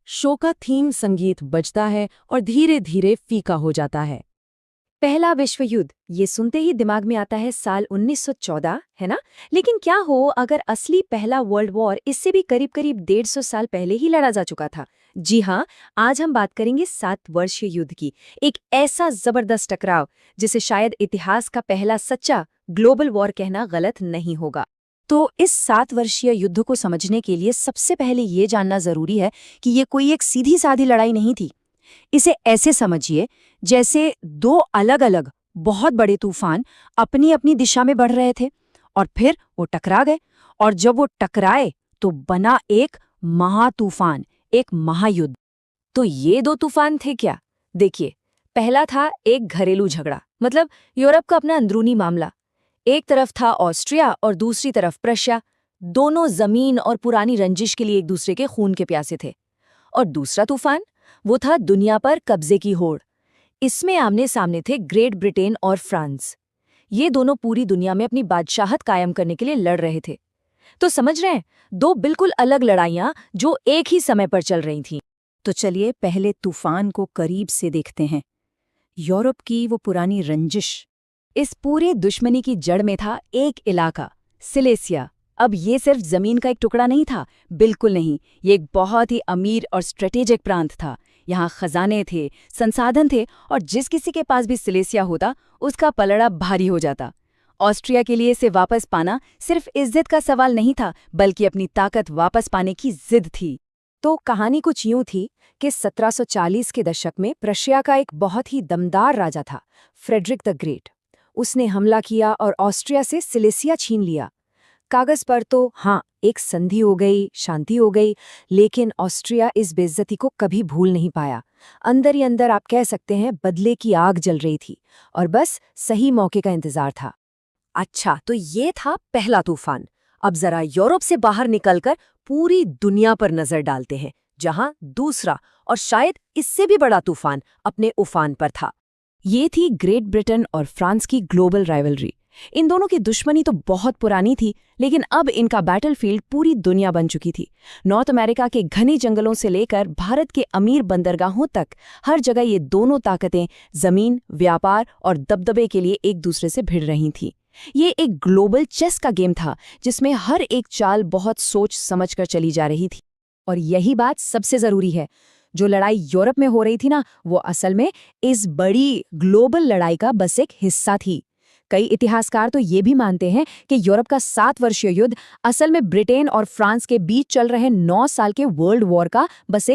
Show का theme संगीत बजता है और धीरे धीरे फीका हो जाता है। पहला विश्व युद्ध, ये सुनते ही दिमाग में आता है साल 1914, है ना? लेकिन क्या हो अगर असली पहला वर्ल्ड वॉर इससे भी करीब करीब 150 साल पहले ही लड़ा जा चुका था? जी हाँ, आज हम बात करेंगे 7 वर्षीय युद्ध की। एक ऐसा जबरदस्त टकराव जिसे शायद इतिहास का पहला सच्चा ग्लोबल वॉर कहना गलत नहीं होगा। तो इस 7 वर्षीय युद्ध को समझने के लिए सबसे पहले ये जानना जरूरी है कि ये कोई एक सीधी साधी लड़ाई नहीं थी। इसे ऐसे समझिए जैसे दो अलग अलग बहुत बड़े तूफान अपनी अपनी दिशा में बढ़ रहे थे और फिर वो टकरा गए, और जब वो टकराए तो बना एक महातूफान, एक महायुद्ध। तो ये दो तूफान थे क्या? देखिए, पहला था एक घरेलू झगड़ा, मतलब यूरोप का अपना अंदरूनी मामला। एक तरफ था ऑस्ट्रिया और दूसरी तरफ प्रशिया। दोनों जमीन और पुरानी रंजिश के लिए एक दूसरे के खून के प्यासे थे। और दूसरा तूफान, वो था दुनिया पर कब्जे की होड़। इसमें आमने सामने थे ग्रेट ब्रिटेन और फ्रांस। ये दोनों पूरी दुनिया में अपनी बादशाहत कायम करने के लिए लड़ रहे थे। तो समझ रहे हैं, दो बिल्कुल अलग लड़ाइयां जो एक ही समय पर चल रही थीं। तो चलिए पहले तूफान को करीब से देखते हैं। यूरोप की वो पुरानी रंजिश। इस पूरे दुश्मनी की जड़ में था एक इलाका, सिलेसिया। अब ये सिर्फ जमीन का एक टुकड़ा नहीं था, बिल्कुल नहीं। ये एक बहुत ही अमीर और स्ट्रेटेजिक प्रांत था। यहाँ खजाने थे, संसाधन थे, और जिस किसी के पास भी सिलेसिया होता उसका पलड़ा भारी हो जाता। ऑस्ट्रिया के लिए इसे वापस पाना सिर्फ इज्जत का सवाल नहीं था, बल्कि अपनी ताकत वापस पाने की जिद थी। तो कहानी कुछ यूं थी कि 1740 के दशक में प्रशिया का एक बहुत ही दमदार राजा था, फ्रेडरिक द ग्रेट। उसने हमला किया और ऑस्ट्रिया से सिलेसिया छीन लिया। कागज पर तो हाँ, एक संधि हो गई, शांति हो गई, लेकिन ऑस्ट्रिया इस बेइज्जती को कभी भूल नहीं पाया। अंदर ही अंदर आप कह सकते हैं बदले की आग जल रही थी, और बस सही मौके का इंतजार था। अच्छा, तो ये था पहला तूफान। अब जरा यूरोप से बाहर निकलकर पूरी दुनिया पर नजर डालते हैं, जहां दूसरा और शायद इससे भी बड़ा तूफान अपने उफान पर था। ये थी ग्रेट ब्रिटेन और फ्रांस की ग्लोबल राइवलरी। इन दोनों की दुश्मनी तो बहुत पुरानी थी, लेकिन अब इनका बैटलफील्ड पूरी दुनिया बन चुकी थी। नॉर्थ अमेरिका के घने जंगलों से लेकर भारत के अमीर बंदरगाहों तक, हर जगह ये दोनों ताकतें जमीन, व्यापार और दबदबे के लिए एक दूसरे से भिड़ रही थीं। ये एक ग्लोबल चेस का गेम था, जिसमें हर एक चाल बहुत सोच समझकर चली जा रही थी। और यही बात सबसे जरूरी है, जो लड़ाई यूरोप में हो रही थी ना, वो असल में इस बड़ी ग्लोबल लड़ाई का बस एक हिस्सा थी। कई इतिहासकार तो ये भी मानते हैं कि यूरोप का 7 वर्षीय युद्ध असल में ब्रिटेन और फ्रांस के बीच चल रहे 9 साल के वर्ल्ड वॉर का बस एक